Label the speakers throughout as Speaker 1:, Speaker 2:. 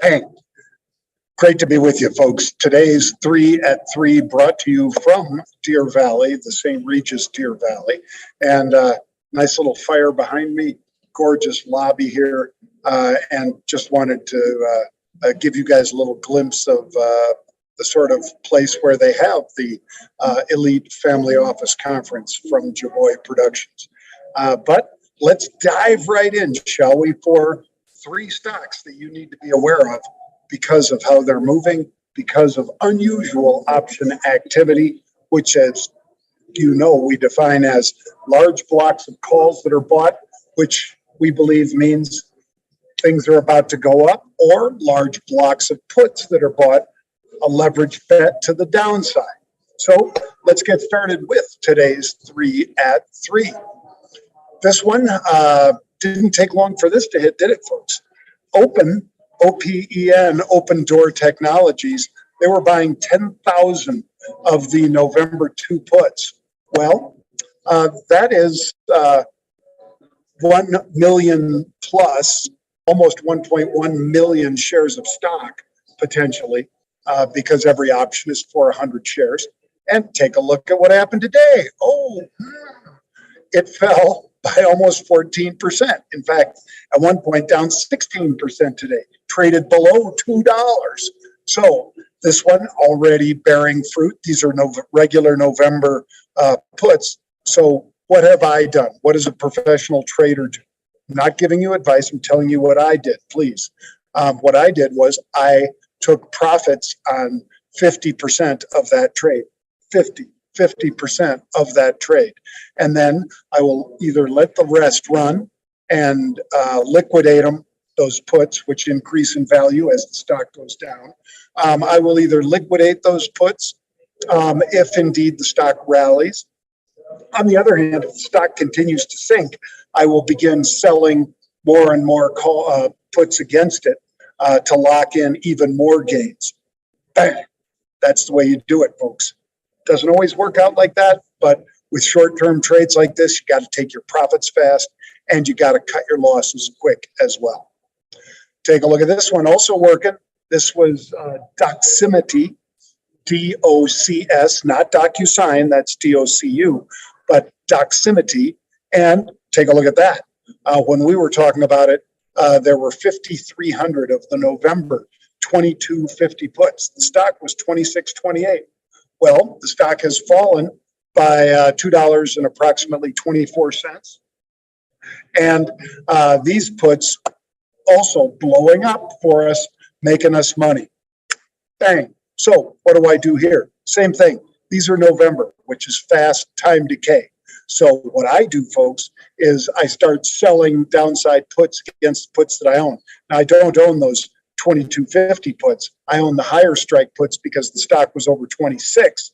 Speaker 1: Hey, great to be with you, folks. Today's 3 at 3 brought to you from Deer Valley, the St. Regis Deer Valley. And nice little fire behind me, gorgeous lobby here. And just wanted to give you guys a little glimpse of the sort of place where they have the Elite Family Office Conference from Javoy Productions. But let's dive right in, shall we, for 3 stocks that you need to be aware of because of how they're moving, because of unusual option activity, which, as you know, we define as large blocks of calls that are bought, which we believe means things are about to go up, or large blocks of puts that are bought, a leverage bet to the downside. So let's get started with today's 3 at 3. This one didn't take long for this to hit, did it, folks? Open, OPEN, Open Door Technologies, they were buying 10,000 of the November 2 puts. Well, that is 1 million plus, almost 1.1 million shares of stock, potentially, because every option is 400 shares. And take a look at what happened today. Oh, it fell by almost 14%. In fact, at one point down 16% today, traded below $2. So this one already bearing fruit. These are regular November puts. So what have I done? What does a professional trader do? I'm not giving you advice. I'm telling you what I did, please. What I did was I took profits on 50% of that trade. 50% of that trade. And then I will either let the rest run and liquidate them, those puts, which increase in value as the stock goes down. I will either liquidate those puts if indeed the stock rallies. On the other hand, if the stock continues to sink, I will begin selling more and more puts against it to lock in even more gains. Bang! That's the way you do it, folks. Doesn't always work out like that, but with short-term trades like this, you got to take your profits fast and you got to cut your losses quick as well. Take a look at this one, also working. This was Doximity, DOCS, not DocuSign, that's DOCU, but Doximity. And take a look at that. When we were talking about it, there were 5,300 of the November 2250 puts. The stock was 26.28. Well, the stock has fallen by $2 and approximately 24 cents. And these puts also blowing up for us, making us money. Bang. So what do I do here? Same thing. These are November, which is fast time decay. So what I do, folks, is I start selling downside puts against puts that I own. Now, I don't own those 2250 puts. I own the higher strike puts because the stock was over 26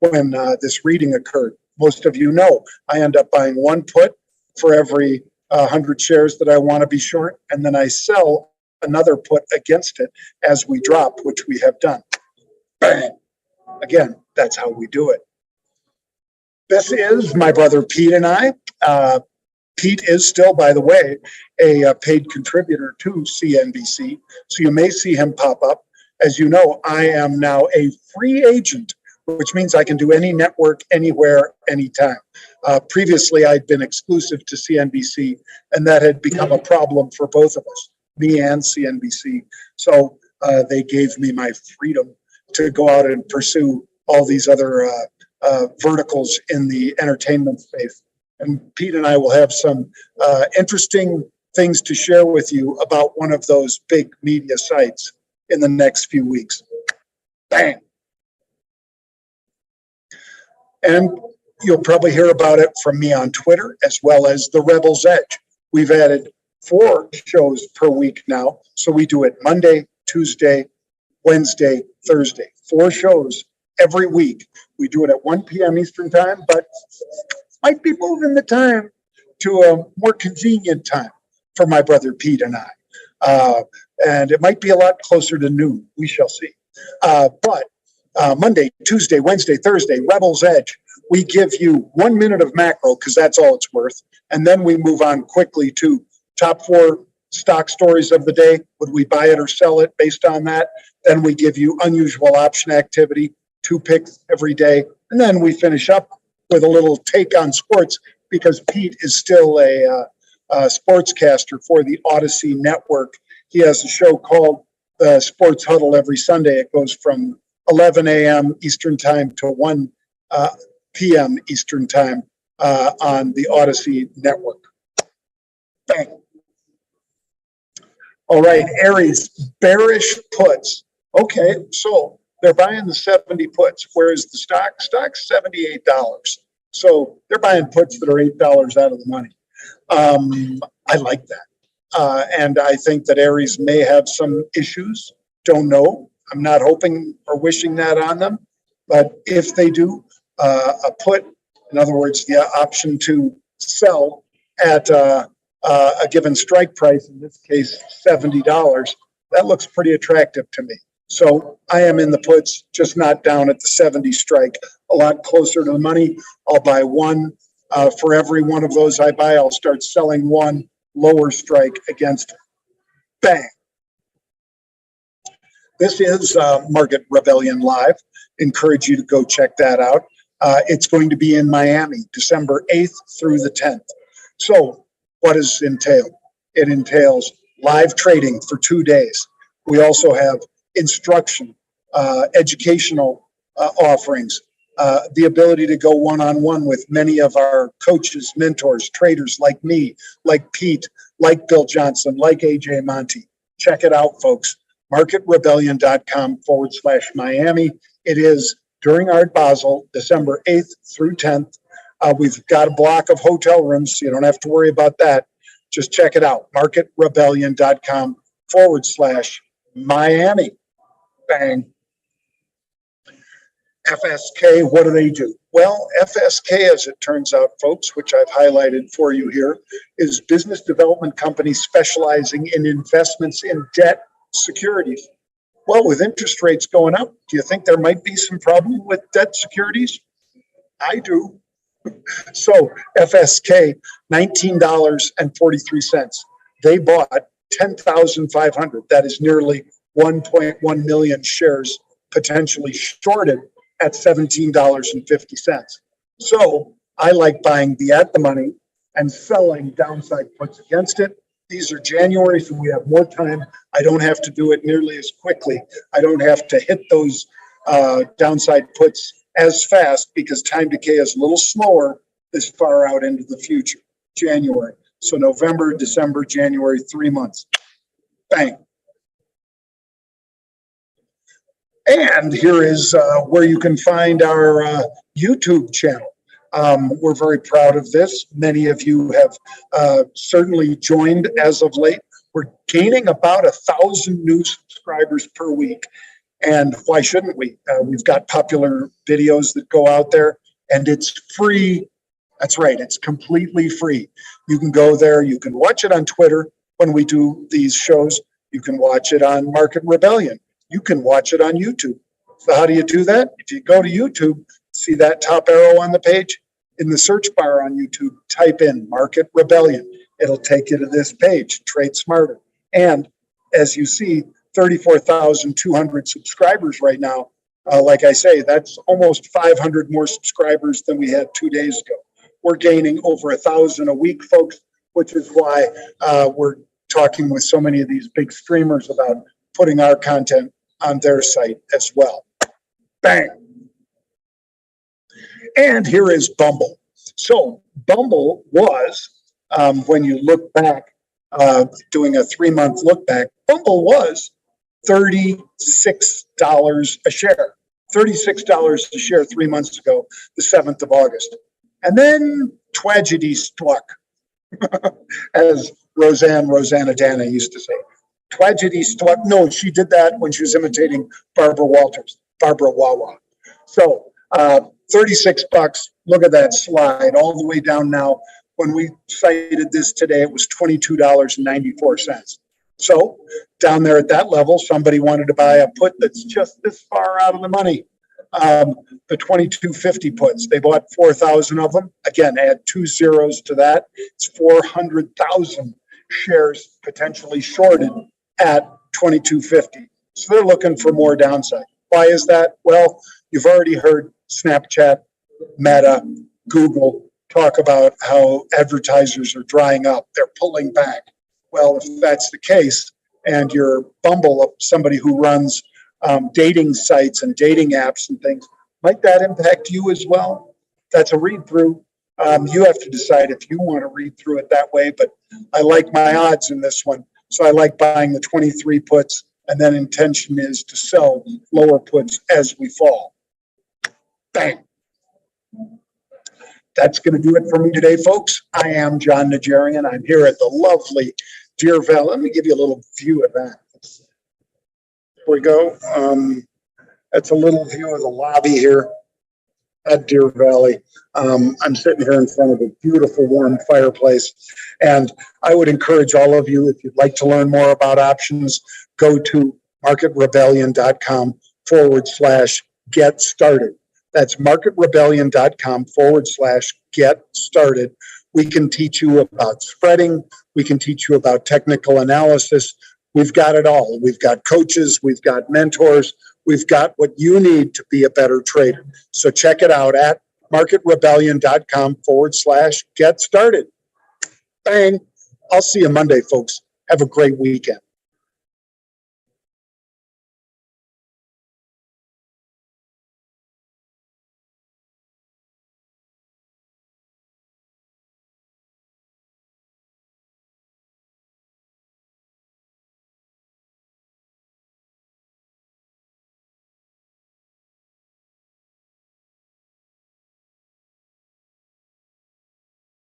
Speaker 1: when this reading occurred. Most of you know I end up buying one put for every 100 shares that I want to be short, and then I sell another put against it as we drop, which we have done. Bang. Again, that's how we do it. This is my brother Pete and I. Pete is still, by the way, a paid contributor to CNBC, so you may see him pop up. As you know, I am now a free agent, which means I can do any network, anywhere, anytime. Previously, I'd been exclusive to CNBC, and that had become a problem for both of us, me and CNBC. So they gave me my freedom to go out and pursue all these other verticals in the entertainment space. And Pete and I will have some interesting things to share with you about one of those big media sites in the next few weeks. Bang. And you'll probably hear about it from me on Twitter, as well as the Rebel's Edge. We've added 4 shows per week now. So we do it Monday, Tuesday, Wednesday, Thursday. 4 shows every week. We do it at 1 p.m. Eastern time, but might be moving the time to a more convenient time for my brother Pete and I. And it might be a lot closer to noon. We shall see. But Monday, Tuesday, Wednesday, Thursday, Rebel's Edge, we give you 1 minute of macro because that's all it's worth. And then we move on quickly to top 4 stock stories of the day. Would we buy it or sell it based on that? Then we give you unusual option activity, 2 picks every day. And then we finish up with a little take on sports because Pete is still a sportscaster for the Odyssey Network. He has a show called the Sports Huddle every Sunday. It goes from 11 a.m. Eastern Time to 1 p.m. Eastern Time on the Odyssey Network. Bang. All right, Aries, bearish puts. Okay, so they're buying the 70 puts. Whereas the stock? Stock's $78. So they're buying puts that are $8 out of the money. I like that. And I think that Aries may have some issues. Don't know. I'm not hoping or wishing that on them. But if they do, a put, in other words, the option to sell at a given strike price, in this case, $70, that looks pretty attractive to me. So I am in the puts, just not down at the 70 strike, a lot closer to the money. I'll buy 1 for every one of those I buy. I'll start selling 1 lower strike against it. Bang. This is Market Rebellion Live. Encourage you to go check that out. It's going to be in Miami, December 8th through the 10th. So what does it entail? It entails live trading for 2 days. We also have instruction, educational offerings, the ability to go one-on-one with many of our coaches, mentors, traders like me, like Pete, like Bill Johnson, like AJ Monte. Check it out, folks. marketrebellion.com/Miami. It is during Art Basel, December 8th through 10th. We've got a block of hotel rooms, so you don't have to worry about that. Just check it out. marketrebellion.com/Miami. Bang. FSK, what do? Well, FSK, as it turns out, folks, which I've highlighted for you here, is business development company specializing in investments in debt securities. Well, with interest rates going up, do you think there might be some problem with debt securities? I do. So FSK, $19.43. They bought 10,500. That is nearly 1.1 million shares potentially shorted at $17.50. So I like buying the at the money and selling downside puts against it. These are January, so we have more time. I don't have to do it nearly as quickly. I don't have to hit those downside puts as fast because time decay is a little slower this far out into the future, January. So November, December, January, 3 months. Bang. And here is where you can find our YouTube channel. We're very proud of this. Many of you have certainly joined as of late. We're gaining about 1,000 new subscribers per week. And why shouldn't we? We've got popular videos that go out there, and it's free. That's right. It's completely free. You can go there. You can watch it on Twitter when we do these shows. You can watch it on Market Rebellion. You can watch it on YouTube. So how do you do that? If you go to YouTube, see that top arrow on the page? In the search bar on YouTube, type in Market Rebellion. It'll take you to this page, Trade Smarter. And as you see, 34,200 subscribers right now. Like I say, that's almost 500 more subscribers than we had 2 days ago. We're gaining over 1,000 a week, folks, which is why we're talking with so many of these big streamers about putting our content on their site as well. Bang. And here is Bumble. So Bumble was, when you look back, doing a 3-month look back, Bumble was $36 a share. $36 a share 3 months ago, the 7th of August. And then tragedy struck, as Rosanna Dana used to say. Tragedy struck. No, she did that when she was imitating Barbara Wawa. So 36 bucks. Look at that slide all the way down now. When we cited this today, it was $22.94. So down there at that level, somebody wanted to buy a put that's just this far out of the money. The 2250 puts, they bought 4,000 of them. Again, add 2 zeros to that. It's 400,000 shares potentially shorted at 2250. So they're looking for more downside. Why is that? Well, you've already heard Snapchat, Meta, Google talk about how advertisers are drying up. They're pulling back. Well, if that's the case, and you're Bumble, somebody who runs dating sites and dating apps and things, might that impact you as well? That's a read through. You have to decide if you want to read through it that way, but I like my odds in this one. So I like buying the 23 puts, and then intention is to sell lower puts as we fall. Bang. That's going to do it for me today, folks. I am Jon Najarian. I'm here at the lovely Deer Valley. Let me give you a little view of that. Here we go. That's a little view of the lobby here at Deer Valley. I'm sitting here in front of a beautiful warm fireplace. And I would encourage all of you, if you'd like to learn more about options, go to marketrebellion.com/get started. That's marketrebellion.com/get started. We can teach you about spreading. We can teach you about technical analysis. We've got it all. We've got coaches. We've got mentors. We've got what you need to be a better trader. So check it out at marketrebellion.com/get started. Bang. I'll see you Monday, folks. Have a great weekend.